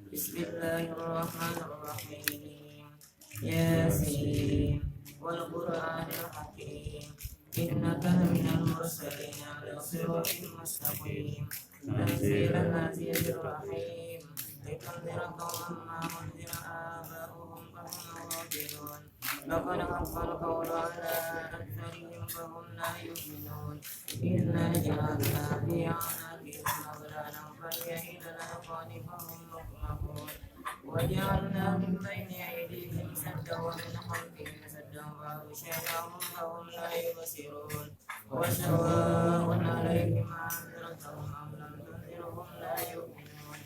Bismillahirrahmanirrahim. Yasin wal Qur'anil hakim. Innaka laminal mursalin ala siratin mustaqim. Tanzilan azizir rahim. Litunzira qauman ma unzira aba'uhum fahum ghafilun. Laqad haqqal qawlu ala aktharihim fahum la yu'minun. Inna ja'alna fi a'naqihim aghlalan fahiya ila al-azqani fahum muqmahun. وجعلنا من بين أيديهم سدا ومن خلفهم سدا فأغشيناهم فهم لا يبصرون وسواء عليهم أنذرتهم أم لم تنذرهم لا يؤمنون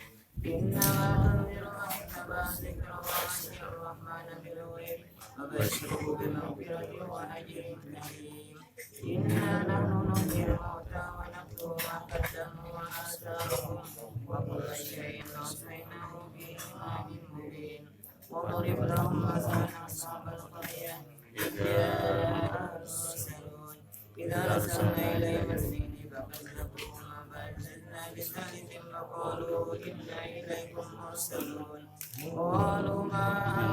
إنما تنذر من اتبع الذكر وخشي الرحمن بالغيب فبشره بمغفرة وأجر كريم إنا نحن نحيي الموتى ونكتب ما قدموا وآثارهم وكل شيء أحصيناه في إمام مبين واضرب لهم مثلا أصحاب القرية إذ جاءها المرسلون إذا أرسلنا إليهم اثنين فكذبوهما فأرسلنا بثالث فقالوا إنا إليكم مرسلون قالوا ما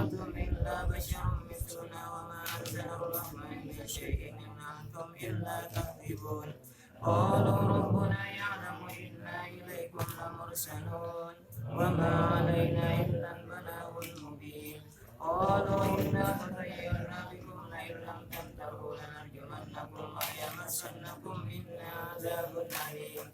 أنتم إلا بشر مثلنا وما أنزل الرحمن من شيء إن أنتم إلا تكذبون قالوا ربنا يعلم إنا إليكم لمرسلون وما علينا إلا البلاغ المبين قالوا إنا تطيرنا بكم لئن لم تنتهوا لنرجمنكم وليمسنكم منا عذاب أليم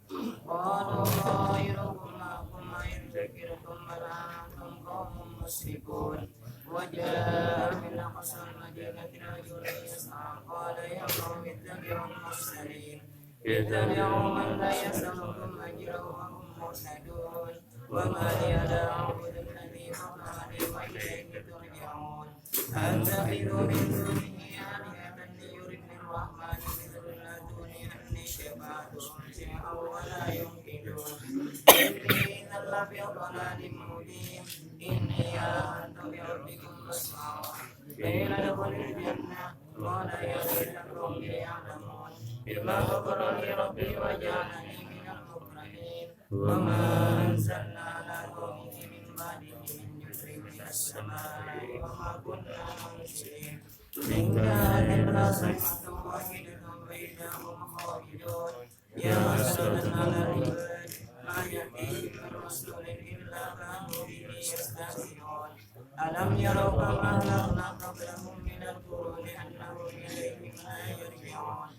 قالوا طائركم معكم وإن ذكرتم بل أنتم قوم مسرفون وجاء من أقصى المدينة رجل يسعى قال يا قوم اتبعوا المرسلين اتبعوا من لا يسألكم أجرا وهم مهتدون وما لي لا أعبد الذي فطرني وإليه ترجعون أتخذ من دونه آلهة ليردني الرحمن مثل لدني أني شفاعتهم شيئا ولا يمكنون إني إذا لفي ضلال مبين إني آمنت بربكم فاسمعون قيل ادخل الجنة قال يا ليت قومي يعلمون بما غفر لي ربي وجعلني من المكرمين وما أنزلنا على قومه من بعده من جزء من السماء وما كنا منزلين إن كانت إلا صيحة واحدة فإذا هم خالدون يا حسرة على العباد ما يأتيهم من رسول إلا كانوا به يستهزئون ألم يروا كما أهلكنا قبلهم من القرون أنهم إليهم لا يرجعون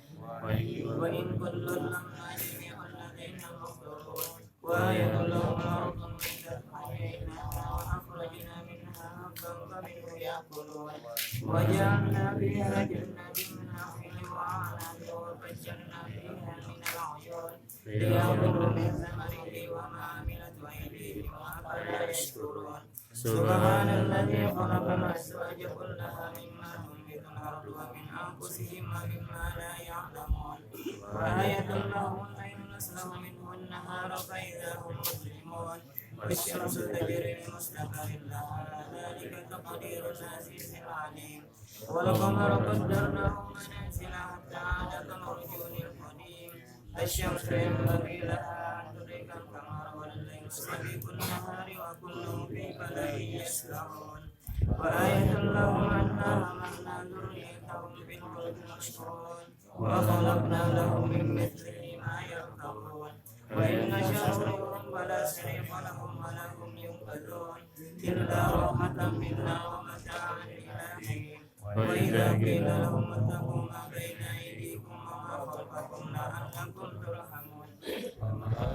وإن كل لما جميع الذين مخلوقون وآية لهم أرض ميتة أحييناها وأخرجنا منها حبا فمنه يأكلون وجعلنا فيها جنات من نخيل وأعناب وفجرنا فيها من العيون ليأكلوا من ثمره وما عملت أيديهم أفلا يشكرون سبحان الذي خلق الأزواج كلها مما تنبت الأرض ومن أنفسهم ومما لا يعلمون وآية لهم الليل نسلخ منه النهار فإذا هم مظلمون والشمس تجري لمستقر لها ذلك تقدير العزيز العليم والقمر قدرناه منازل حتى عاد كالعرجون القديم الشمس ينبغي لها أن تدرك القمر والليل سابق النهار وكل في فلك يسبحون وآية لهم أنا حملنا ذريتهم بالفلك المشحون وخلقنا لهم من مثله ما يركبون وإن نشأ نغرقهم فلا صريخ لهم ولا هم ينقذون إلا رحمة منا ومتاعا إلى حين وإذا قيل لهم اتقوا ما بين أيديكم وما خلفكم لعلكم ترحمون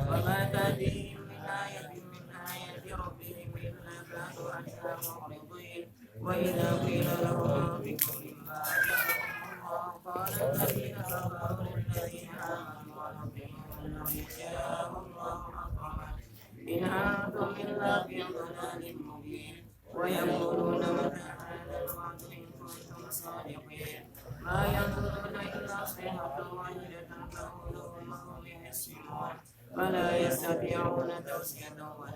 وما تأتيهم من آية ربهم إلا كانوا عنها معرضين وإذا قيل لهم أنفقوا مما آتاكم الله قال الذين كفروا للذين آمنوا أنفقوا لو يشاء الله أطعمكم إن أنتم إلا في ضلال مبين ويقولون متى هذا الوعد إن كنتم صادقين ما ينظرون إلا صيحة واحدة تأخذهم وهم يحسبون فلا يستطيعون توصية ولا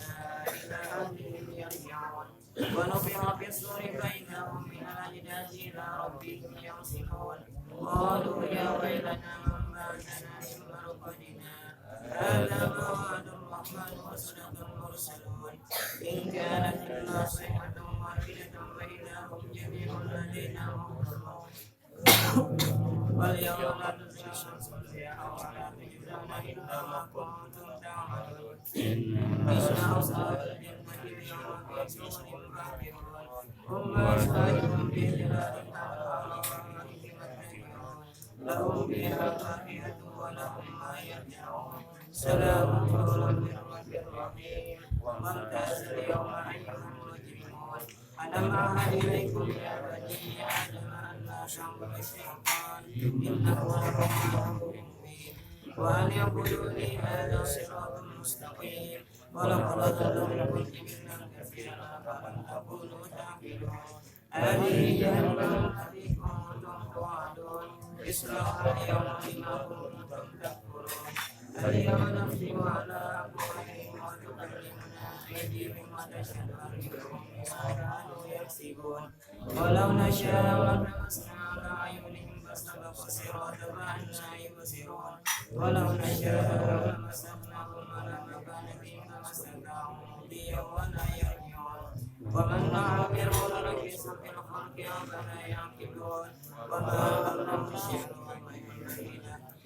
إلى أهلهم يرجعون ونفخ في الصور فإذا هم من الأجداث إلى ربهم ينسلون قالوا يا ويلنا من بعثنا من مرقدنا هذا ما وعد الرحمن وصدق المرسلون إن كانت إلا صيحة واحدة فإذا هم جميع لدينا محضرون واليوم لا تجزى نفس شيئا ولا تجزون إلا ما كنتم تعملون إن أصحاب الجنة اليوم في سرر باكرون هم أزواجهم في ظلال لهم فيها فاكهة ولهم ما يدعون سلام قولا من رب رحيم وامتاز اليوم أيها المجرمون ألم أعهد إليكم يا بني آدم أن لا تعبدوا الشيطان إنه لكم عدو مبين وأن يعبدوا لي هذا صراط مستقيم ولقد أضل منكم جبلا كثيرا فلم تكونوا تعقلون هذه جهنم التي كنتم توعدون اصلوها اليوم بما كنتم تكفرون اليوم نختم على أفواههم وتكلمنا أيديهم وتشهد أرجلهم بما كانوا يكسبون ولو نشاء لمسنا على أعينهم فاستبقوا الصراط فأنى يبصرون ولو نشاء لمسخناهم على مكانتهم فما استطاعوا مضيا ولا يرجعون ومن نعمره ننكسه في الخلق أفلا يعقلون وما ظلمهم الشيء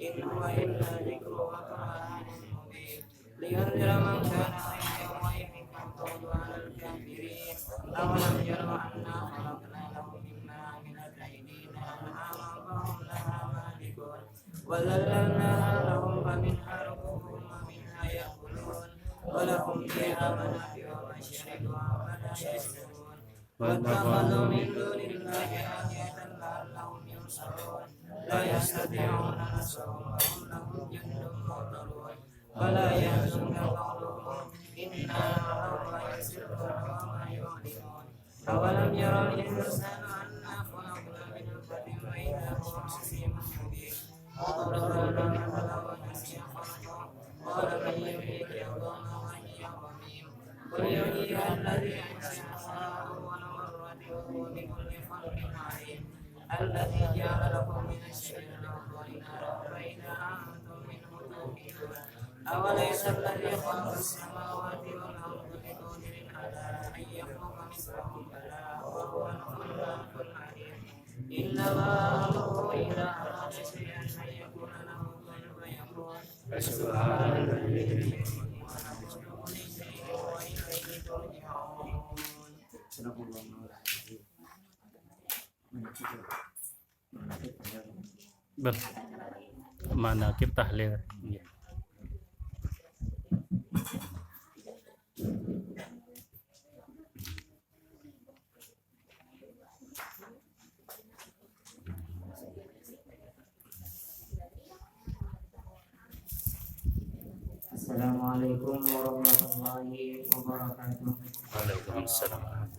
إن هو إلا ذكر وقرآن مبين لينذر من كان حيا ويحق القول على الكافرين أولم يروا أنا خلقنا لهم مما عملت أيدينا أنعاما فهم لها مالكون وذللناها لهم فمنها ركوبهم ومنها يأكلون ولهم فيها منافع ومشارب أفلا يشكرون واتخذوا من دون الله آلهة لعلهم ينصرون لا يستطيعون نصرهم وهم لهم جند محضرون ولا يحزنك قولهم إنا نرى يسرون وما يعلنون أولم يرى الإنسان أنا خلقنا من نطفة فإذا هو خصيم مبين وضربنا مثلا ونسي خلقه قال من يحيي العظام وهي رميم قل يحييها الذي أنشأها أول مرة وهو بكل خلق عليم الذي جعل لكم من الشجر الأخضر نارا فإذا أنتم منه توقدون أوليس الذي خلق السماوات والأرض بقادر على أن يخلق مثلهم بلى وهو الخلاق العليم إنما أمره إذا أراد شيئا أن يكون له كن فيكون فسبحان الذي بيده ملكوت كل شيء وإليه ترجعون. Manaqib tahlil. Ya. Assalamualaikum warahmatullahi wabarakatuh. Waalaikumsalam.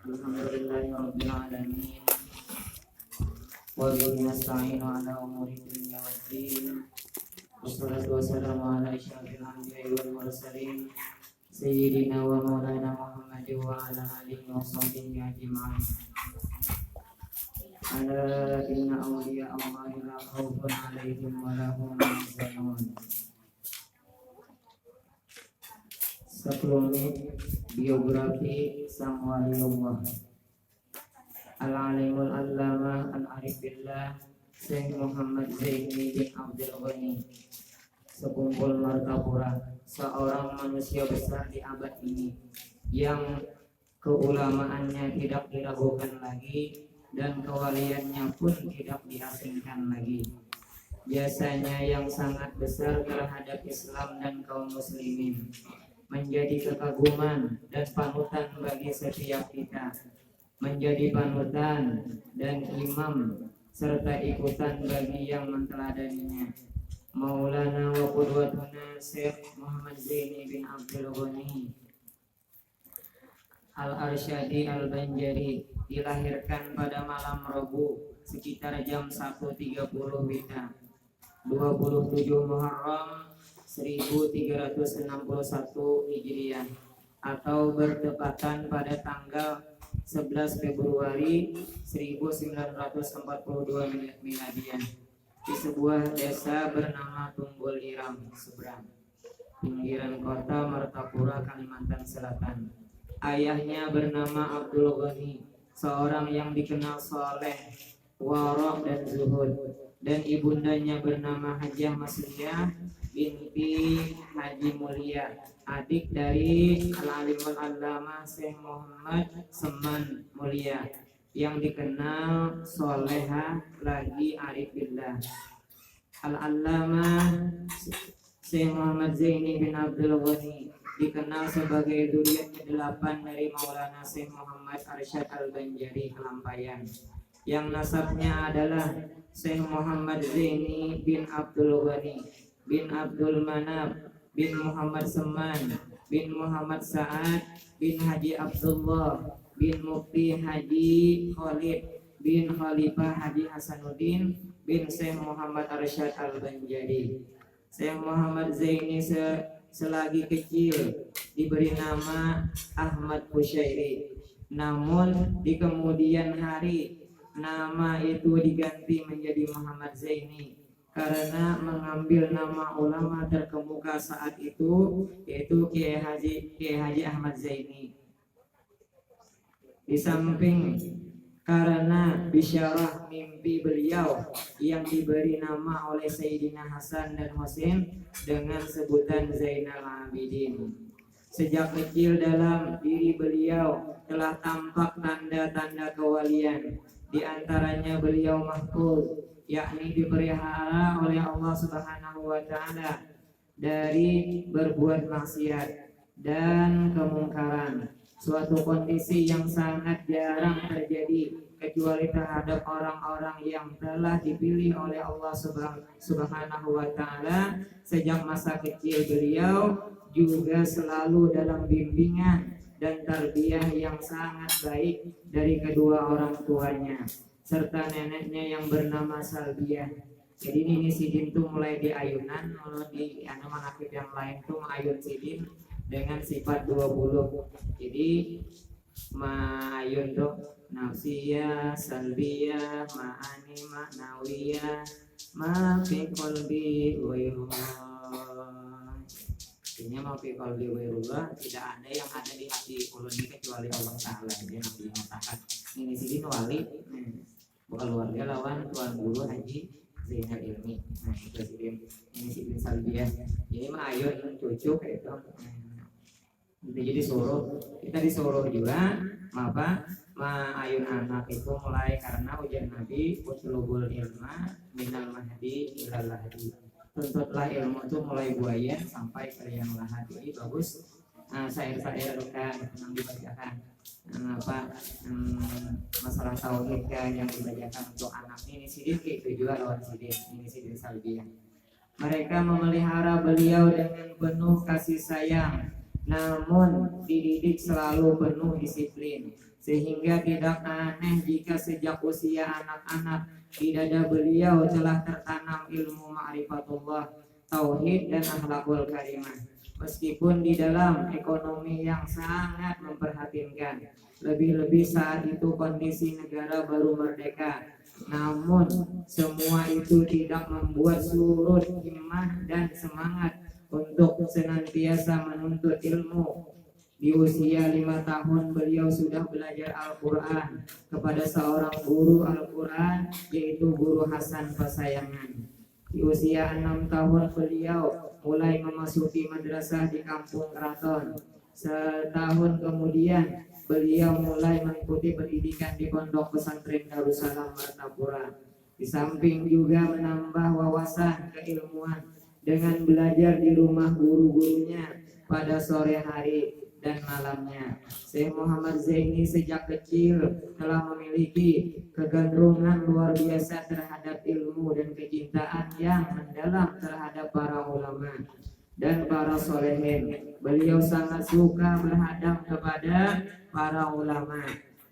Alhamdulillahirabbil alamin. Wa bihi nasta'inu ala umuri dunya waddin. Wassalatu wassalamu ala asyrafil anbiya'i wal mursalin sayyidina wa maulana Muhammad wa ala alihi wa sahbihi ajma'in. Ala inna awliya Allahi la khaufun 'alaihim wa la hum yahzanun. 10 menit biografi sang waliullah. Al-Alimul Allamah Al-Arif Billah Syekh Muhammad Zaini bin Abdul Ghani sekumpul Martapura, seorang manusia besar di abad ini yang keulamaannya tidak diragukan lagi dan kewaliannya pun tidak diasingkan lagi. Jasanya yang sangat besar terhadap Islam dan kaum muslimin menjadi kekaguman dan panutan bagi setiap kita, menjadi panutan dan imam serta ikutan bagi yang menteladaninya. Maulana wa qudwatuna Syekh Muhammad Zaini bin Abdul Ghani Al-Arsyadi Al-Banjari dilahirkan pada malam Rabu sekitar jam 1.30 WITA 27 Muharram 1361 Hijriah atau bertepatan pada tanggal 11 Februari 1942 Miladiah di sebuah desa bernama Tunggul Iram, Seberang, pinggiran kota Martapura, Kalimantan Selatan. Ayahnya bernama Abdul Ghani, seorang yang dikenal soleh, warok dan zuhud, dan ibundanya bernama Hajah Masliyah binti Haji Mulia, adik dari Al-Alimul Allamah Syekh Muhammad Seman Mulia yang dikenal soleha lagi arifillah. Al-Allamah Syekh Muhammad Zaini bin Abdul Ghani dikenal sebagai zuriat ke-8 dari Maulana Syekh Muhammad Arsyad Al-Banjari Kelampayan, yang nasabnya adalah Syekh Muhammad Zaini bin Abdul Ghani bin Abdul Manaf bin Muhammad Seman bin Muhammad Sa'ad bin Haji Abdullah bin Mufti Haji Khalid bin Khalifah Haji Hasanuddin bin Syekh Muhammad Arsyad Al-Banjari. Syekh Muhammad Zaini selagi kecil diberi nama Ahmad Busyairi, namun di kemudian hari nama itu diganti menjadi Muhammad Zaini karena mengambil nama ulama terkemuka saat itu, yaitu Kiai Haji Ahmad Zaini. Di samping karena bisyarah mimpi beliau yang diberi nama oleh Sayyidina Hasan dan Husain dengan sebutan Zainal Abidin. Sejak kecil dalam diri beliau telah tampak tanda-tanda kewalian. Di antaranya beliau mahfuz, yakni dipelihara oleh Allah Subhanahu wa Ta'ala dari berbuat maksiat dan kemungkaran, suatu kondisi yang sangat jarang terjadi kecuali terhadap orang-orang yang telah dipilih oleh Allah Subhanahu wa Ta'ala. Sejak masa kecil beliau juga selalu dalam bimbingan dan tarbiyah yang sangat baik dari kedua orang tuanya serta neneknya yang bernama Salbiah. Jadi ini Sidin tuh mulai di ayunan, kalau di manakib yang lain tuh ayun Sidin dengan sifat 20. Jadi ma'ayun tuh nafsiyah, salbiyah, ma'ani, ma'nawiyah, ma'fi qalbi wairullah. Artinya ma'fi qalbi wairullah, tidak ada yang ada di hati ulun ini kecuali Allah Ta'ala. Dia Nabi mengatakan ini Sidin wali, bukan keluarga lawan Tuan Guru Haji Zainal Ilmi. Nah itu Sidin, ini Sidin Salbiah. Ini mah ayun cucu kayak itu. Jadi kita disuruh juga apa ayun anak itu mulai karena ujian Nabi utlubul ilma minal mahdi ilal lahdi. Tuntutlah ilmu itu mulai buaya sampai ke yang lahadi. Bagus. Syair-syair kan yang dibacakan masalah tauhid kan yang dibacakan untuk anak ini Sidin itu juga lawan Sidin, ini Sidin Salbiah. Mereka memelihara beliau dengan penuh kasih sayang, namun dididik selalu penuh disiplin, sehingga tidak aneh jika sejak usia anak-anak di dada beliau telah tertanam ilmu ma'rifatullah, tauhid dan akhlakul karimah. meskipun di dalam ekonomi yang sangat memprihatinkan. Lebih-lebih saat itu kondisi negara baru merdeka. Namun semua itu tidak membuat surut himmah dan semangat untuk senantiasa menuntut ilmu. Di usia 5 tahun beliau sudah belajar Al-Quran kepada seorang guru Al-Quran, yaitu Guru Hasan Pasayangan. Di usia 6 tahun beliau mulai memasuki madrasah di kampung keraton. Setahun kemudian beliau mulai mengikuti pendidikan di pondok pesantren Darussalam Martapura. Di samping juga menambah wawasan keilmuan dengan belajar di rumah guru-gurunya pada sore hari dan malamnya. Syekh Muhammad Zaini sejak kecil telah memiliki kegandrungan luar biasa terhadap ilmu dan kecintaan yang mendalam terhadap para ulama dan para solehin. Beliau sangat suka berhadap kepada para ulama.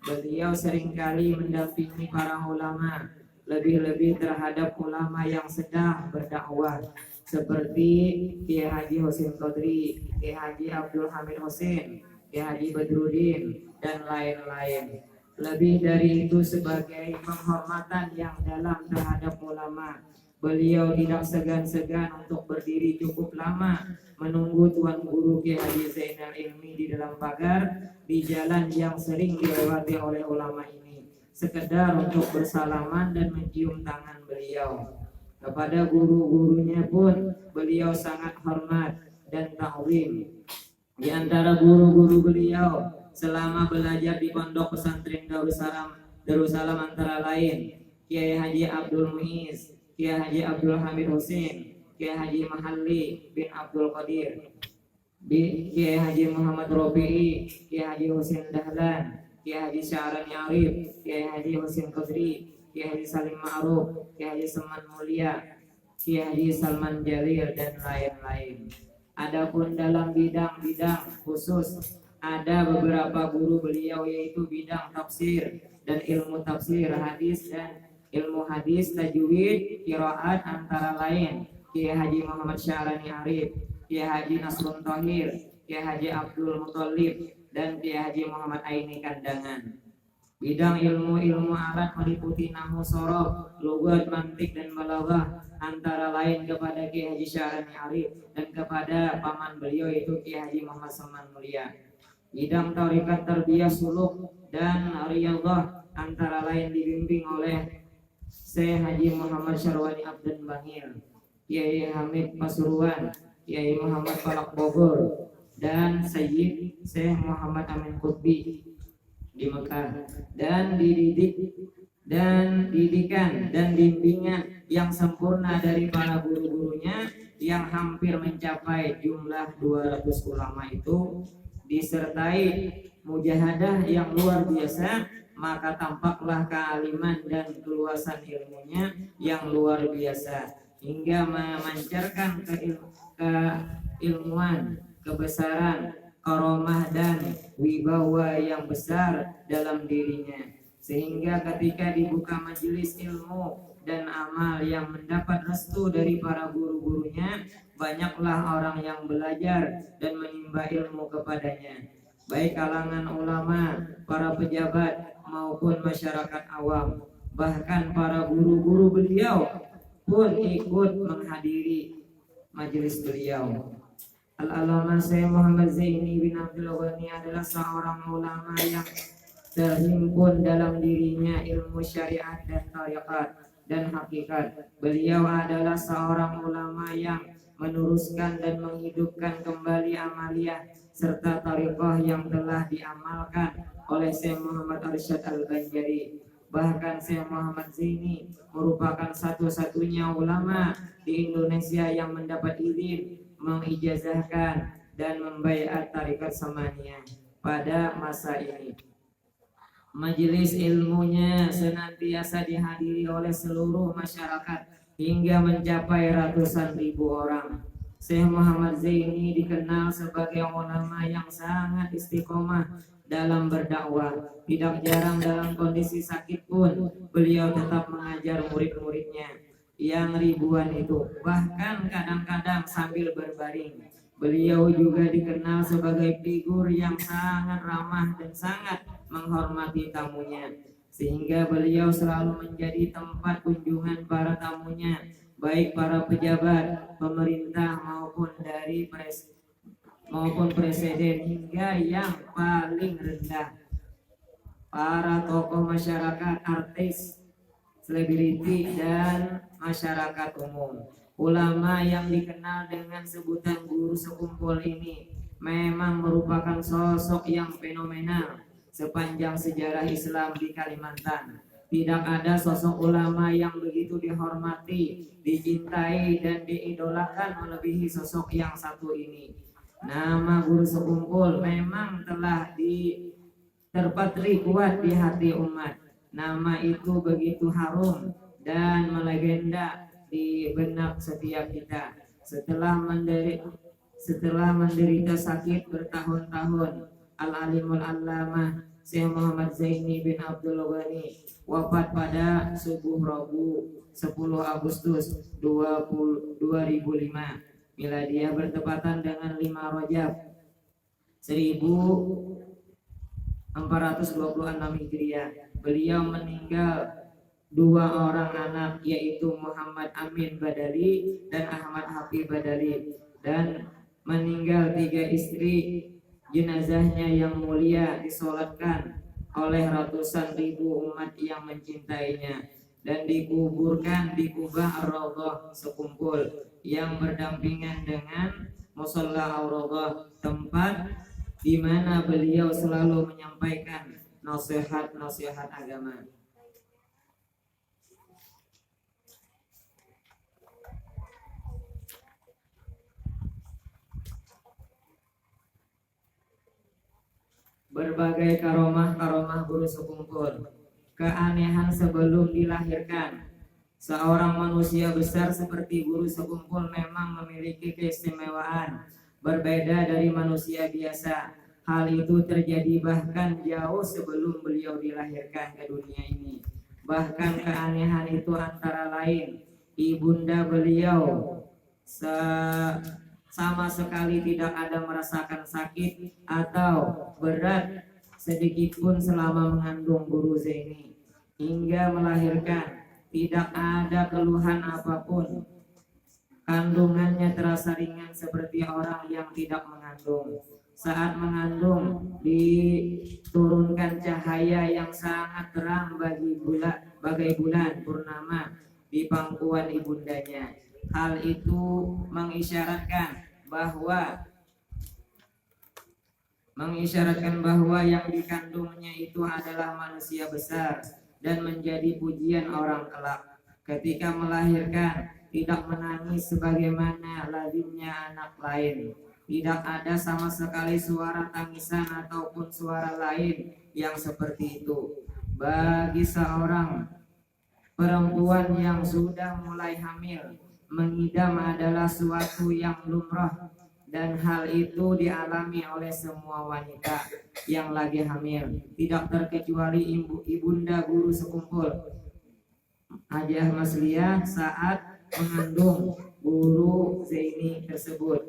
Beliau seringkali mendampingi para ulama, lebih-lebih terhadap ulama yang sedang berdakwah, seperti Kiai Haji Husin Qadri, Kiai Haji Abdul Hamid Husin, Kiai Haji Badrudin, dan lain-lain. Lebih dari itu, sebagai penghormatan yang dalam terhadap ulama, beliau tidak segan-segan untuk berdiri cukup lama menunggu Tuan Guru Kiai Haji Zainal Ilmi di dalam pagar di jalan yang sering dilewati oleh ulama ini, sekedar untuk bersalaman dan mencium tangan beliau. Kepada guru-gurunya pun beliau sangat hormat dan ta'zim. Di antara guru-guru beliau selama belajar di pondok pesantren Darussalam antara lain Kiai Haji Abdul Muiz, Kiai Haji Abdul Hamid Husin, Kiai Haji Mahalli bin Abdul Qadir, Kiai Haji Muhammad Robi'i, Kiai Haji Husin Dahlan, Kiai Haji Sya'rani Arif, Kiai Haji Husin Qadri, Kiai Haji Salim Ma'ruf, Kiai Haji Seman Mulia, Kiai Haji Salman Jalil, dan lain-lain. Adapun dalam bidang-bidang khusus, ada beberapa guru beliau, yaitu bidang tafsir dan ilmu tafsir, hadis dan ilmu hadis, tajwid, qiraat, antara lain Kiai Haji Muhammad Sya'rani Arif, Kiai Haji Nasrun Thahir, Kiai Haji Abdul Muthalib, dan Kiai Haji Muhammad Aini Kandangan. Bidang ilmu alat meliputi nahwu, sorof, lughat, mantik, dan balaghah, antara lain kepada Kiai Haji Sya'rani Arif dan kepada paman beliau, yaitu Kiai Haji Muhammad Saman Mulia. Bidang tarikat, tarbiyah, suluk, dan riyadhah, antara lain dibimbing oleh Syekh Haji Muhammad Syarwani Abdan Bangil, Kiai Hamid Pasuruan, Kiai Muhammad Falak Bogor, dan Sayyid Syekh Muhammad Amin Qutbi di Mekah. Dan didikan dan bimbingan yang sempurna dari para guru-gurunya yang hampir mencapai jumlah 200 ulama itu, disertai mujahadah yang luar biasa, maka tampaklah kealiman dan keluasan ilmunya yang luar biasa, hingga memancarkan keilmuan, kebesaran, karomah, dan wibawa yang besar dalam dirinya, sehingga ketika dibuka majelis ilmu dan amal yang mendapat restu dari para guru-gurunya, banyaklah orang yang belajar dan menimba ilmu kepadanya, baik kalangan ulama, para pejabat, maupun masyarakat awam. Bahkan para guru-guru beliau pun ikut menghadiri majelis beliau. Al-Allamah Syekh Muhammad Zaini bin Abdul Ghani adalah seorang ulama yang terhimpun dalam dirinya ilmu syariat dan tariqat dan hakikat. Beliau adalah seorang ulama yang meneruskan dan menghidupkan kembali amaliyah serta tariqah yang telah diamalkan oleh Syekh Muhammad Arsyad Al-Banjari. Bahkan Syekh Muhammad Zaini merupakan satu-satunya ulama di Indonesia yang mendapat izin mengijazahkan dan membaiat tarikat Samaniyah pada masa ini. Majelis ilmunya senantiasa dihadiri oleh seluruh masyarakat hingga mencapai ratusan ribu orang. Syekh Muhammad Zaini dikenal sebagai ulama yang sangat istiqomah dalam berdakwah. Tidak jarang dalam kondisi sakit pun beliau tetap mengajar murid-muridnya. yang ribuan itu. Bahkan kadang-kadang sambil berbaring. Beliau juga dikenal sebagai figur yang sangat ramah dan sangat menghormati tamunya, sehingga beliau selalu menjadi tempat kunjungan para tamunya, baik para pejabat, pemerintah maupun presiden, hingga yang paling rendah para tokoh masyarakat, artis, selebriti, dan masyarakat umum. Ulama yang dikenal dengan sebutan guru sekumpul ini memang merupakan sosok yang fenomenal sepanjang sejarah Islam di Kalimantan. Tidak ada sosok ulama yang begitu dihormati, dicintai, dan diidolakan melebihi sosok yang satu ini. Nama guru sekumpul memang telah terpatri kuat di hati umat. Nama itu begitu harum dan melegenda di benak setiap kita. Setelah menderita sakit bertahun-tahun, Al-Alimul Allamah Syekh Muhammad Zaini bin Abdul Ghani wafat pada subuh Rabu 10 Agustus 2005 Miladiah, bertepatan dengan 5 Rajab 1426 Hijriah. Beliau meninggal 2 orang anak, yaitu Muhammad Amin Badali dan Ahmad Habib Badali, dan meninggal 3 istri. Jenazahnya yang mulia disolatkan oleh ratusan ribu umat yang mencintainya dan dikuburkan di Kubah Ar-Raudhah Sekumpul yang berdampingan dengan Musalla Ar-Raudhah, tempat di mana beliau selalu menyampaikan nasihat-nasihat agama. Berbagai karomah guru sekumpul. Keanehan sebelum dilahirkan. Seorang manusia besar seperti guru sekumpul memang memiliki keistimewaan berbeda dari manusia biasa. Hal itu terjadi bahkan jauh sebelum beliau dilahirkan ke dunia ini. Bahkan keanehan itu antara lain, ibunda beliau sama sekali tidak ada merasakan sakit atau berat sedikit pun selama mengandung guru Zaini. Hingga melahirkan tidak ada keluhan apapun. Kandungannya terasa ringan seperti orang yang tidak mengandung. Saat mengandung diturunkan cahaya yang sangat terang bagai bulan purnama di pangkuan ibundanya. Hal itu mengisyaratkan bahwa yang dikandungnya itu adalah manusia besar dan menjadi pujian orang kelak. Ketika melahirkan tidak menangis sebagaimana lazimnya anak lain. Tidak ada sama sekali suara tangisan ataupun suara lain yang seperti itu. Bagi seorang perempuan yang sudah mulai hamil, mengidam adalah suatu yang lumrah, dan hal itu dialami oleh semua wanita yang lagi hamil, tidak terkecuali ibunda guru sekumpul Hajah Masliyah saat mengandung guru Zaini tersebut.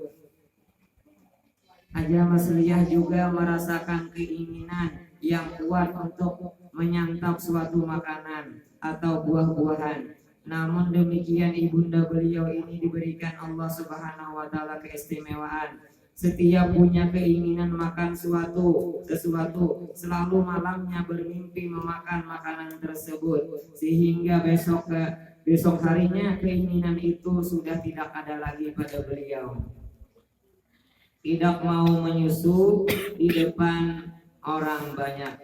Hajah Masliyah juga merasakan keinginan yang kuat untuk menyantap suatu makanan atau buah-buahan. Namun demikian ibunda beliau ini diberikan Allah Subhanahu wa taala keistimewaan. Setiap punya keinginan makan sesuatu, selalu malamnya bermimpi memakan makanan tersebut, sehingga besok harinya keinginan itu sudah tidak ada lagi pada beliau. Tidak mau menyusu di depan orang banyak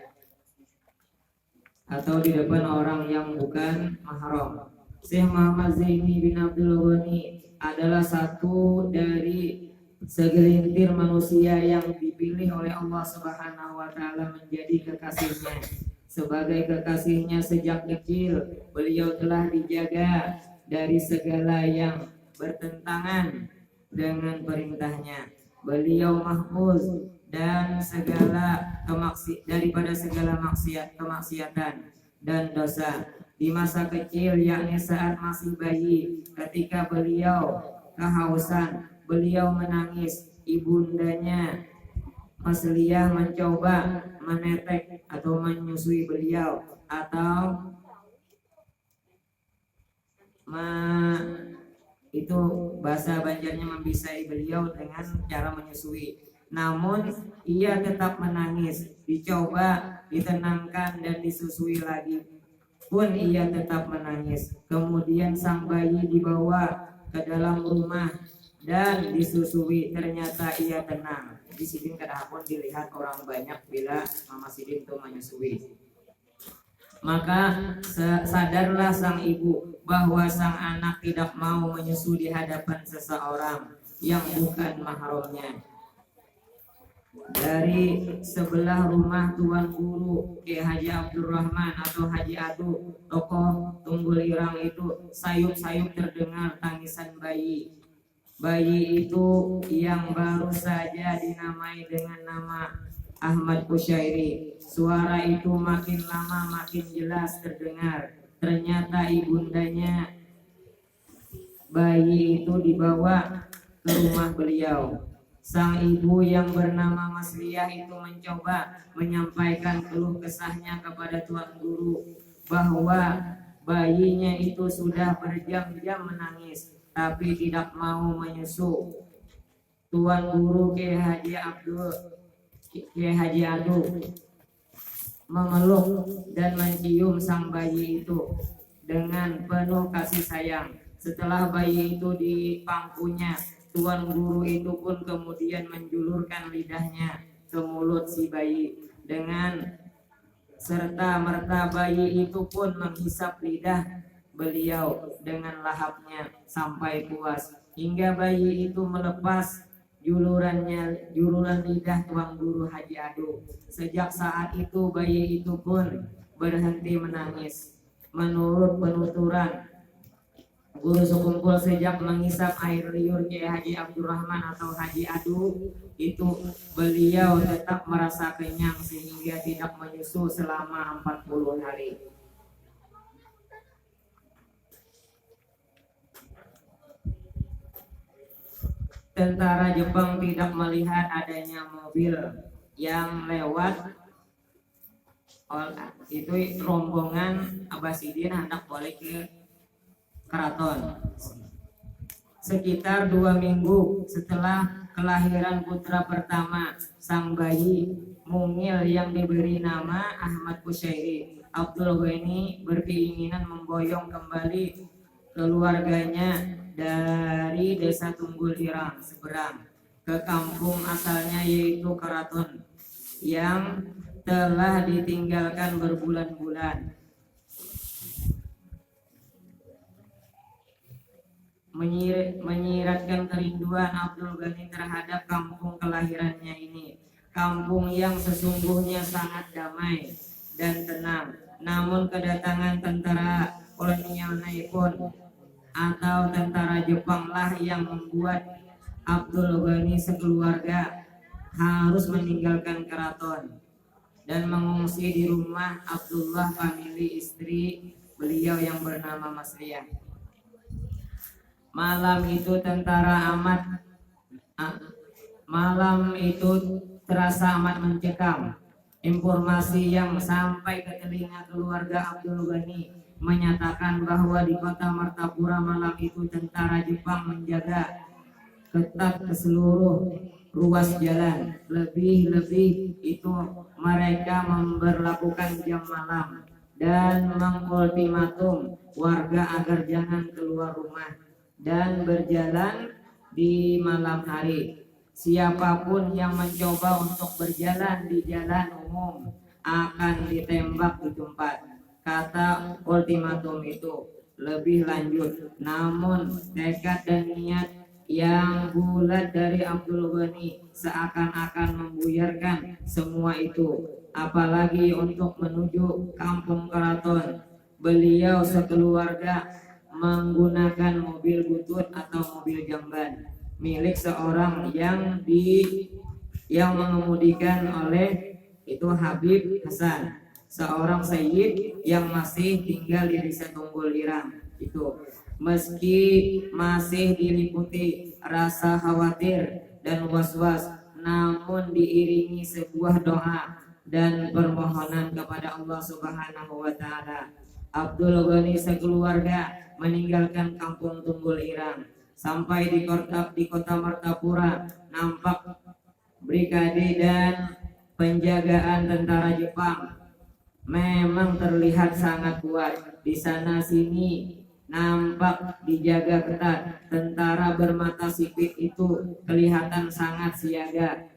atau di depan orang yang bukan mahram. Syekh Muhammad Zaini bin Abdul Ghani adalah satu dari segelintir manusia yang dipilih oleh Allah Subhanahu wa taala menjadi kekasihnya. Sebagai kekasihnya sejak kecil, beliau telah dijaga dari segala yang bertentangan dengan perintahnya. Beliau mahfuz dan daripada segala kemaksiatan dan dosa. di masa kecil, yakni saat masih bayi. Ketika beliau kehausan, beliau menangis. Ibundanya Masliyah mencoba menetek atau menyusui beliau atau itu bahasa Banjarnya membisai beliau dengan cara menyusui. Namun ia tetap menangis. Dicoba ditenangkan dan disusui lagi, pun ia tetap menangis. Kemudian sang bayi dibawa ke dalam rumah dan disusui. Ternyata ia tenang. Di sini pun dilihat orang banyak bila Mama Sidin itu menyusui. Maka sadarlah sang ibu bahwa sang anak tidak mau menyusu di hadapan seseorang yang bukan mahramnya. Dari sebelah rumah Tuan Guru Kiai Haji Abdurrahman atau Haji Adu, tokoh Tunggul Irang itu, sayup-sayup terdengar tangisan bayi. Bayi itu yang baru saja dinamai dengan nama Ahmad Kusyairi. Suara itu makin lama makin jelas terdengar. Ternyata ibundanya bayi itu dibawa ke rumah beliau. Sang ibu yang bernama Masliyah itu mencoba menyampaikan keluh kesahnya kepada Tuan Guru bahwa bayinya itu sudah berjam-jam menangis tapi tidak mau menyusu. Tuan Guru Kiai Haji Adu memeluk dan mencium sang bayi itu dengan penuh kasih sayang. Setelah bayi itu di pangkunya, Tuan Guru itu pun kemudian menjulurkan lidahnya ke mulut si bayi. Dengan serta merta bayi itu pun menghisap lidah beliau dengan lahapnya sampai puas, hingga bayi itu melepas juluran lidah Tuan Guru Haji Adu. Sejak saat itu bayi itu pun berhenti menangis. Menurut penuturan Guru sekumpul, sejak mengisap air liur Kiai Haji Abdurrahman atau Haji Adu itu, beliau tetap merasa kenyang sehingga tidak menyusu selama 40 hari. Tentara Jepang tidak melihat adanya mobil yang lewat. Itu rombongan Abbasidin hendak balik ke keraton. Sekitar 2 minggu setelah kelahiran putra pertama, sang bayi mungil yang diberi nama Ahmad Kusyairi, Abdul Ghani berkeinginan memboyong kembali keluarganya dari desa Tunggul Irang seberang ke kampung asalnya, yaitu keraton yang telah ditinggalkan berbulan-bulan. Menyiratkan kerinduan Abdul Ghani terhadap kampung kelahirannya ini, kampung yang sesungguhnya sangat damai dan tenang. Namun kedatangan tentara kolonial Nippon atau tentara Jepang lah yang membuat Abdul Ghani sekeluarga harus meninggalkan keraton dan mengungsi di rumah Abdullah famili istri beliau yang bernama Masliyah. Malam itu terasa amat mencekam. Informasi yang sampai ke telinga keluarga Abdul Ghani menyatakan bahwa di kota Martapura malam itu tentara Jepang menjaga ketat ke seluruh ruas jalan. Lebih-lebih itu mereka memberlakukan jam malam dan mengultimatum warga agar jangan keluar rumah dan berjalan di malam hari. Siapapun yang mencoba untuk berjalan di jalan umum akan ditembak di tempat, kata ultimatum itu. Lebih lanjut, namun tekad dan niat yang bulat dari Abdul Ghani seakan-akan membuyarkan semua itu. Apalagi untuk menuju kampung keraton, beliau sekeluarga menggunakan mobil butut atau mobil jamban milik seorang yang mengemudikan oleh itu Habib Hasan. seorang sayyid yang masih tinggal di desa Tunggul Irang. Itu meski masih diliputi rasa khawatir dan was-was, namun diiringi sebuah doa dan permohonan kepada Allah Subhanahu wa taala. Abdul Ghani sekeluarga meninggalkan kampung Tunggul Irang sampai di kota Martapura. Nampak brigade dan penjagaan tentara Jepang memang terlihat sangat kuat. Di sana sini nampak dijaga ketat. Tentara bermata sipit itu kelihatan sangat siaga,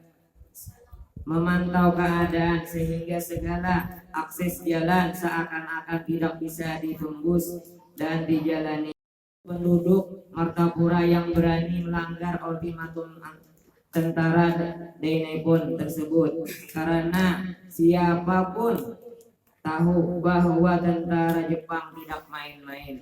memantau keadaan sehingga segala akses jalan seakan-akan tidak bisa ditembus dan dijalani. Penduduk Martapura yang berani melanggar ultimatum tentara Dainipun tersebut, karena siapapun tahu bahwa tentara Jepang tidak main-main.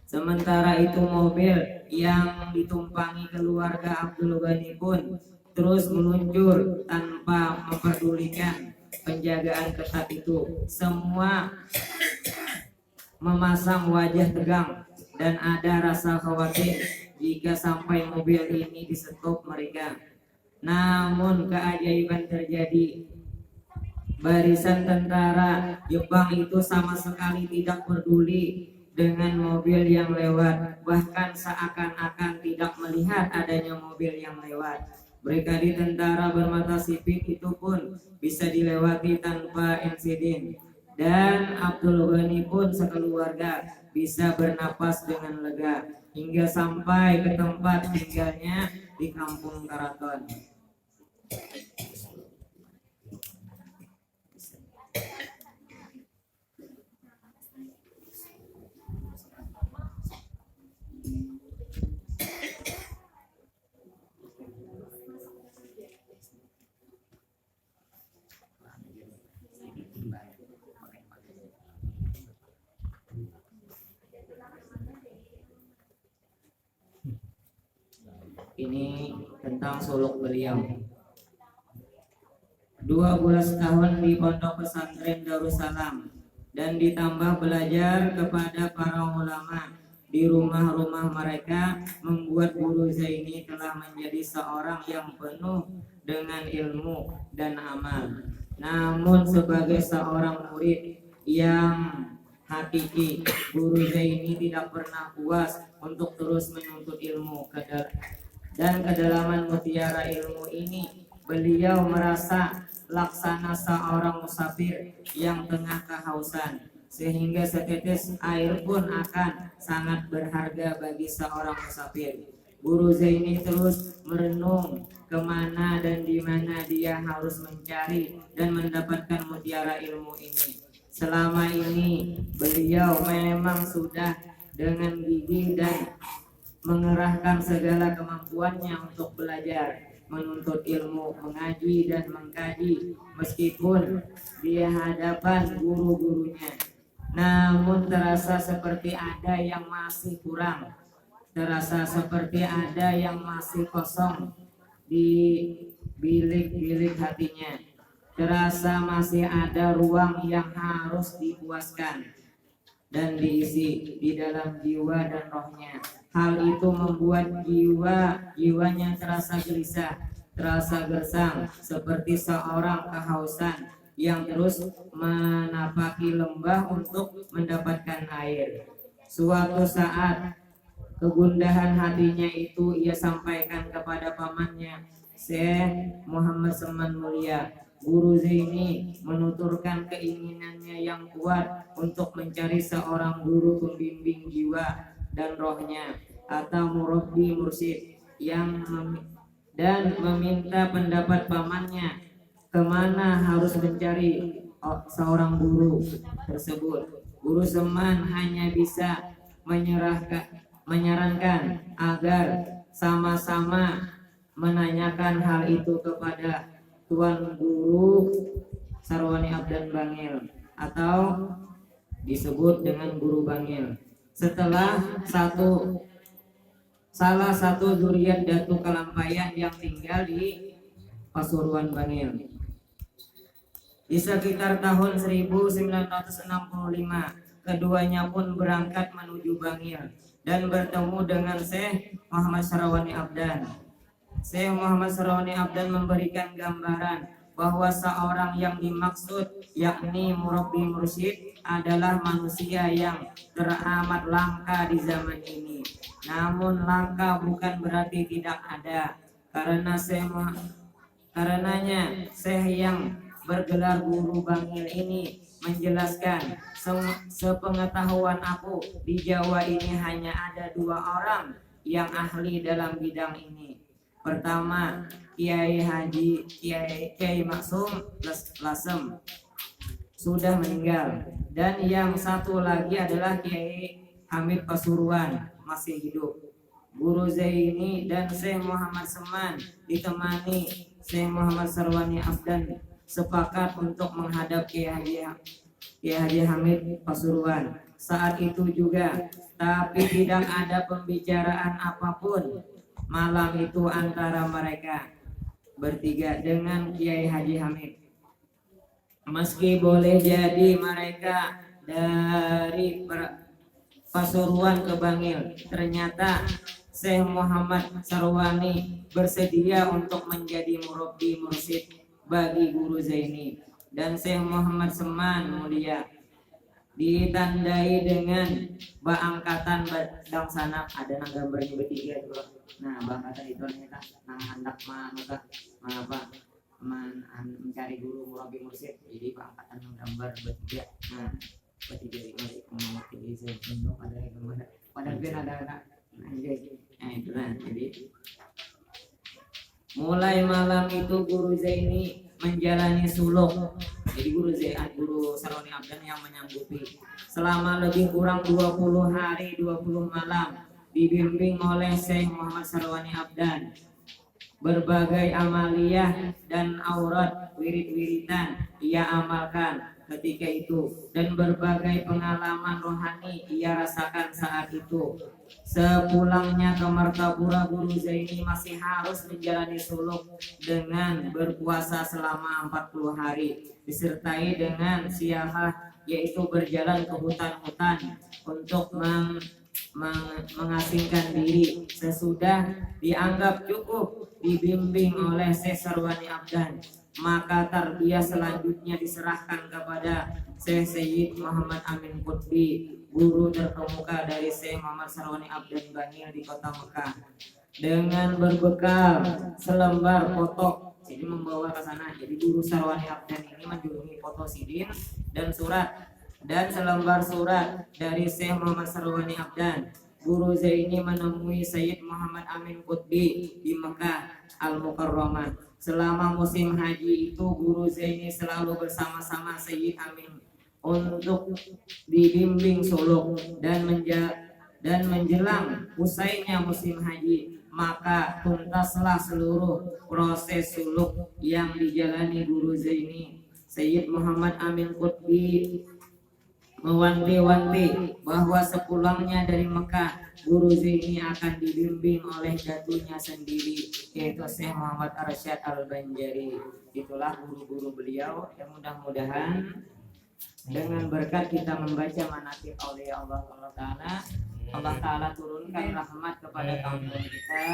Sementara itu mobil yang ditumpangi keluarga Abdul Ghani pun terus meluncur tanpa memperdulikan penjagaan ketat itu. Semua memasang wajah tegang dan ada rasa khawatir jika sampai mobil ini disetop mereka. Namun keajaiban terjadi. Barisan tentara Jepang itu sama sekali tidak peduli dengan mobil yang lewat, bahkan seakan-akan tidak melihat adanya mobil yang lewat. Brigade tentara bermata sipit itu pun bisa dilewati tanpa insiden, dan Abdul Ghani pun sekeluarga bisa bernapas dengan lega hingga sampai ke tempat tinggalnya di Kampung Karaton. Ini tentang suluk beliau. 12 tahun di pondok pesantren Darussalam dan ditambah belajar kepada para ulama di rumah-rumah mereka membuat Guru Zaini telah menjadi seorang yang penuh dengan ilmu dan amal. Namun sebagai seorang murid yang hakiki, Guru Zaini tidak pernah puas untuk terus menuntut ilmu. Dan kedalaman mutiara ilmu ini beliau merasa laksana seorang musafir yang tengah kehausan, sehingga setetes air pun akan sangat berharga bagi seorang musafir. Guru Zaini terus merenung kemana dan di mana dia harus mencari dan mendapatkan mutiara ilmu ini. Selama ini beliau memang sudah dengan gigih dan mengerahkan segala kemampuannya untuk belajar, menuntut ilmu, mengaji dan mengkaji meskipun di hadapan guru-gurunya. Namun terasa seperti ada yang masih kurang, terasa seperti ada yang masih kosong di bilik-bilik hatinya, terasa masih ada ruang yang harus dipuaskan dan diisi di dalam jiwa dan rohnya. Hal itu membuat jiwanya terasa gelisah, terasa gersang, seperti seorang kehausan yang terus menapaki lembah untuk mendapatkan air. Suatu saat kegundahan hatinya itu ia sampaikan kepada pamannya, Syekh Muhammad Seman Mulia. Guru Zaini menuturkan keinginannya yang kuat untuk mencari seorang guru pembimbing jiwa dan rohnya atau murabbi mursyid dan meminta pendapat pamannya kemana harus mencari seorang guru tersebut. Guru Seman hanya bisa menyarankan agar sama-sama menanyakan hal itu kepada Tuan Guru Sarwani Abdan Bangil atau disebut dengan Guru Bangil. Setelah salah satu zuriat Datu Kalampayan yang tinggal di Pasuruan Bangil. Di sekitar tahun 1965, keduanya pun berangkat menuju Bangil dan bertemu dengan Syekh Muhammad Sarawani Abdan. Syekh Muhammad Sarawani Abdan memberikan gambaran bahwa seorang yang dimaksud yakni murabbi mursyid adalah manusia yang teramat langka di zaman ini. Namun langka bukan berarti tidak ada, karenanya Syekh yang bergelar guru Bangil ini menjelaskan, sepengetahuan aku di Jawa ini hanya ada 2 orang yang ahli dalam bidang ini. Pertama, Kiai Maksum Lasem sudah meninggal, dan yang satu lagi adalah Kiai Hamid Pasuruan masih hidup. Guru Zaini dan Syekh Muhammad Seman ditemani Syekh Muhammad Sarwani Abdan sepakat untuk menghadap Kiai Haji Hamid Pasuruan saat itu juga, tapi tidak ada pembicaraan apapun malam itu antara mereka bertiga dengan Kiai Haji Hamid. Meski boleh jadi mereka dari Pasuruan ke Bangil, ternyata Syekh Muhammad Sarwani bersedia untuk menjadi murabbi mursyid bagi guru Zaini, dan Syekh Muhammad Seman mulia ditandai dengan angkatan badang sana. Ada nang gambarnya bertiga tuh. Nah, angkatan itu ternyata nang hendak mencari guru murabbi mursyid. Jadi angkatan yang gambar bertiga. Nah, bertiga itu mengerti saya untuk ada gambar. Padahal kan ada anak. Nah, itulah. Jadi mulai malam itu guru Zaini menjalani suluk. Jadi guru Sarwani Abdan yang menyanggupi selama lebih kurang 20 hari 20 malam dibimbing oleh Syekh Muhammad Sarwani Abdan. Berbagai amaliyah dan aurat wirid-wiridan ia amalkan ketika itu, dan berbagai pengalaman rohani ia rasakan saat itu. Sepulangnya ke Martapura, guru Zaini masih harus menjalani suluk dengan berpuasa selama 40 hari disertai dengan siyahah, yaitu berjalan ke hutan-hutan untuk mengasingkan diri. Sesudah dianggap cukup dibimbing oleh Syekh Sarwani Abdan, maka tarbiyah selanjutnya diserahkan kepada Syekh Sayyid Muhammad Amin Qutbi, guru terkemuka dari Syekh Muhammad Sarwani Abdan Bangil di kota Mekah, dengan berbekal selembar foto. Jadi membawa ke sana. Jadi guru Sarwani Abdan ini menjunjungi foto sidin dan surat dan selembar surat dari Syekh Muhammad Sarwani Abdan. Guru Zaini menemui Sayyid Muhammad Amin Qutbi di Mekah Al-Mukarramah. Selama musim haji itu guru Zaini selalu bersama-sama Sayyid Amin untuk dibimbing suluk, dan menjelang usainya musim haji maka tuntaslah seluruh proses suluk yang dijalani guru Zaini. Sayyid Muhammad Amin Qutbi mewanti-wanti bahwa sepulangnya dari Mekah guru Zaini akan dibimbing oleh datunya sendiri, yaitu Syekh Muhammad Arsyad Al-Banjari. Itulah guru-guru beliau yang mudah-mudahan dengan berkat kita membaca manaqib auliya Allah Ta'ala, Allah Ta'ala turunkan rahmat kepada kaum kita,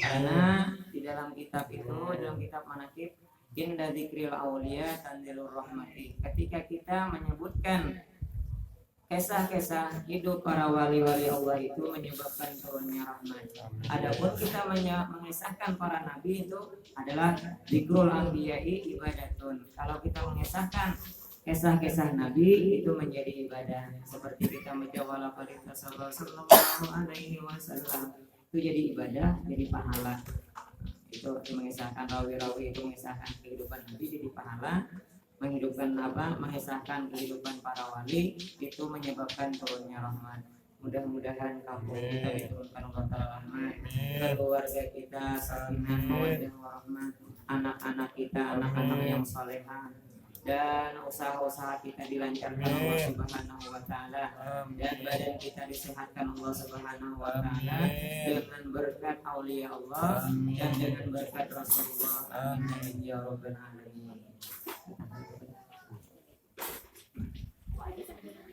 karena di dalam kitab itu, dalam kitab manaqib, inda dzikril auliya tanzilur rahmati, ketika kita menyebutkan kisah-kisah hidup para wali-wali Allah itu menyebabkan turunnya rahmat. Adapun kita mengisahkan para nabi itu adalah dzikrul anbiya'i ibadatun. Kalau kita mengisahkan kisah-kisah nabi itu menjadi ibadah, seperti kita menjawab sallallahu alaihi wasallam, itu jadi ibadah, jadi pahala. Itu mengisahkan rawi-rawi, itu mengisahkan kehidupan nabi jadi pahala, mengisahkan kehidupan para wali itu menyebabkan turunnya rahmat. Mudah-mudahan kampung kita diturunkan Allah Ta'ala rahmat, keluarga kita sakinah mawaddah warahmah, anak-anak kita anak-anak yang salehah, dan usaha-usaha kita dilancarkan Allah Subhanahu wa Ta'ala, dan badan kita disehatkan Allah Subhanahu wa Ta'ala dengan berkat aulia Allah dan dengan berkat Rasulullah. Amin ya rabbal alamin.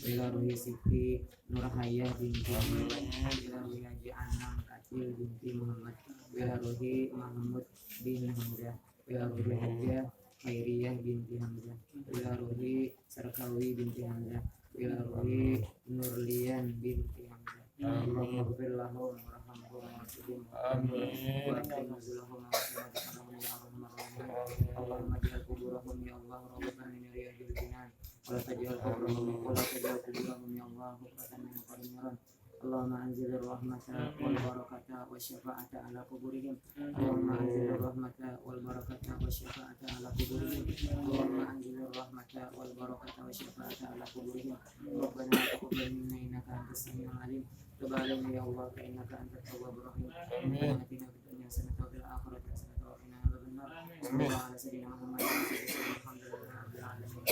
Wilaruhi Siti Nurhayah binti Muhammad, Wilaruhi Haji Anam Kacil binti Muhammad, Wilaruhi Mahmud bin Hamzah, Wilaruhi Hajah Khairiyah binti Hamzah, Wilaruhi Sarkawi binti Hamzah, Wilaruhi Nurlian binti Hamzah. Allahumma ghfir lahum warhamhum warhamhum wa akrim nuzulahum wa rahmatahum ya arhamar rahimin. Allahumma ja'al kuburahum ya Allah rawdatan min riyadil jinan. ولا تجعل قبورهم يا الله غفرة من قريرا. اللهم أنزل الرحمة والبركة والشفاعة على قبورهم. اللهم أنزل الرحمة والبركة والشفاعة على قبورهم. اللهم أنزل الرحمة والبركة والشفاعة على قبورهم. ربنا تقبل منا إنك أنت السميع العليم. تب علينا يا الله فإنك أنت التواب الرحيم. ربنا آتنا في الدنيا حسنة وفي الآخرة حسنة وقنا عذاب النار. صلى الله على سيدنا محمد الحمد لله رب العالمين.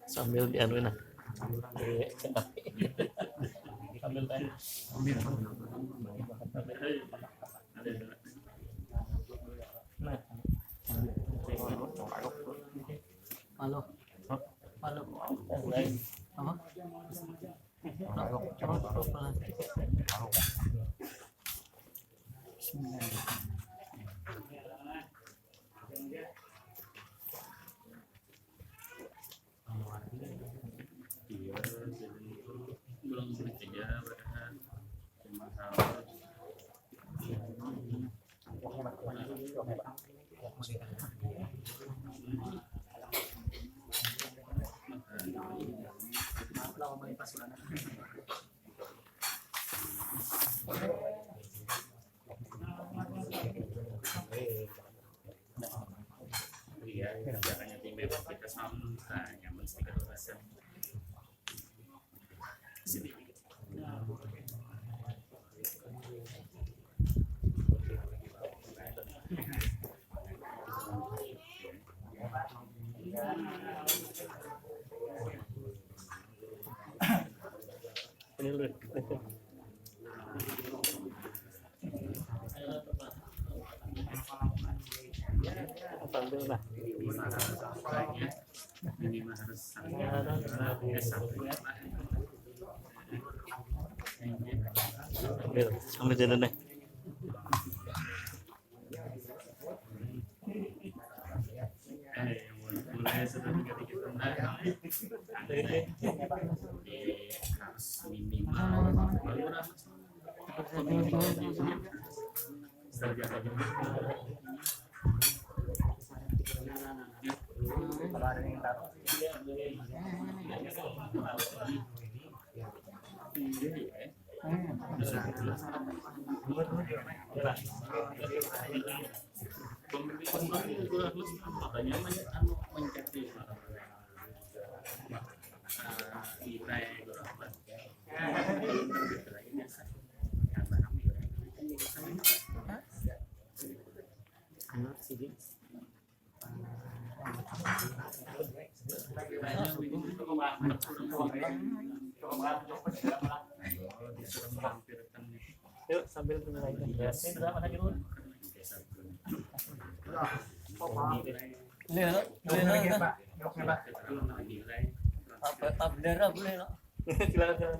Sambil dianuin nah. Halo. Halo. Aldo lah. Minimal harus S1. Ambil jalan deh. Mulai sudah dikit-dikit rendah, harus minimal Yuk sambil menilai. Ya, ini berapa lagi dulu? Apa darah boleh no? Silakan.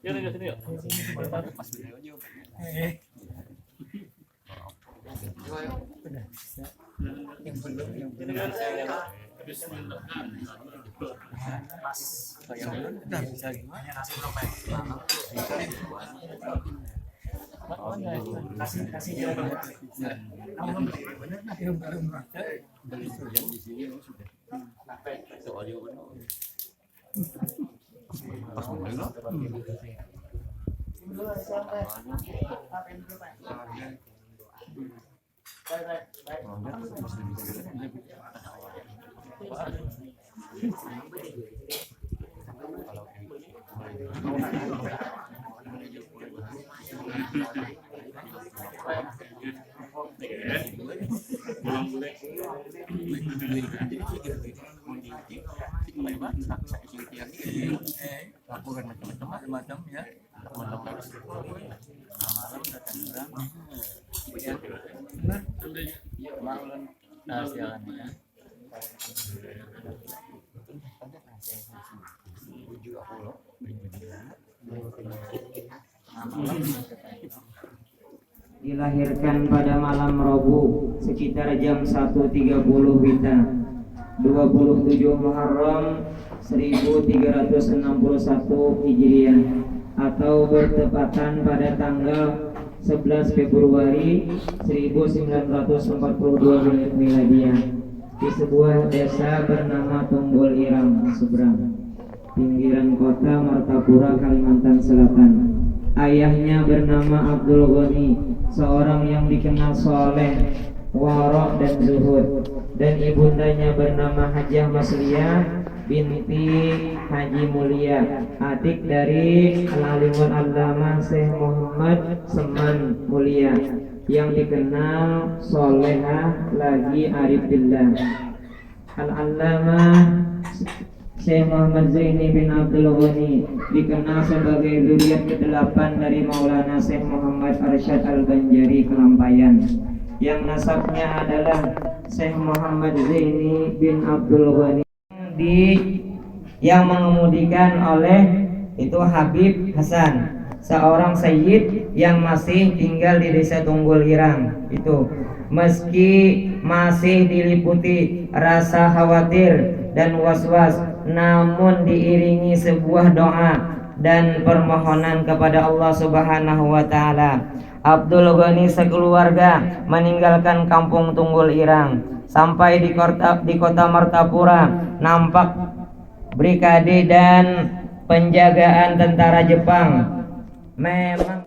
Yuk sini yuk. Lakukan macam-macam ya. Dilahirkan pada malam Rabu sekitar jam 1.30 WITA 27 Muharram 1361 Hijriah atau bertepatan pada tanggal 11 Februari 1942 Miladiah di sebuah desa bernama Tunggul Irang seberang pinggiran kota Martapura, Kalimantan Selatan. Ayahnya bernama Abdul Ghani, seorang yang dikenal soleh, warok dan zuhud, dan ibundanya bernama Hajah Masliyah binti Haji Mulia, adik dari Al-Alimul Allamah Syekh Muhammad Seman Mulia, yang dikenal solehah lagi arif billah. Al-Allamah Syekh Muhammad Zaini bin Abdul Ghani dikenal sebagai zuriat ke-8 dari Maulana Syekh Muhammad Arsyad Al-Banjari Kelampayan, yang nasabnya adalah Syekh Muhammad Zaini bin Abdul Ghani yang mengemudikan oleh itu Habib Hasan, seorang sayyid yang masih tinggal di desa Tunggul Irang itu. Meski masih diliputi rasa khawatir dan was-was, namun diiringi sebuah doa dan permohonan kepada Allah Subhanahu wa taala, Abdul Ghani sekeluarga meninggalkan kampung Tunggul Irang sampai di kota Martapura. Nampak brigade dan penjagaan tentara Jepang. Memang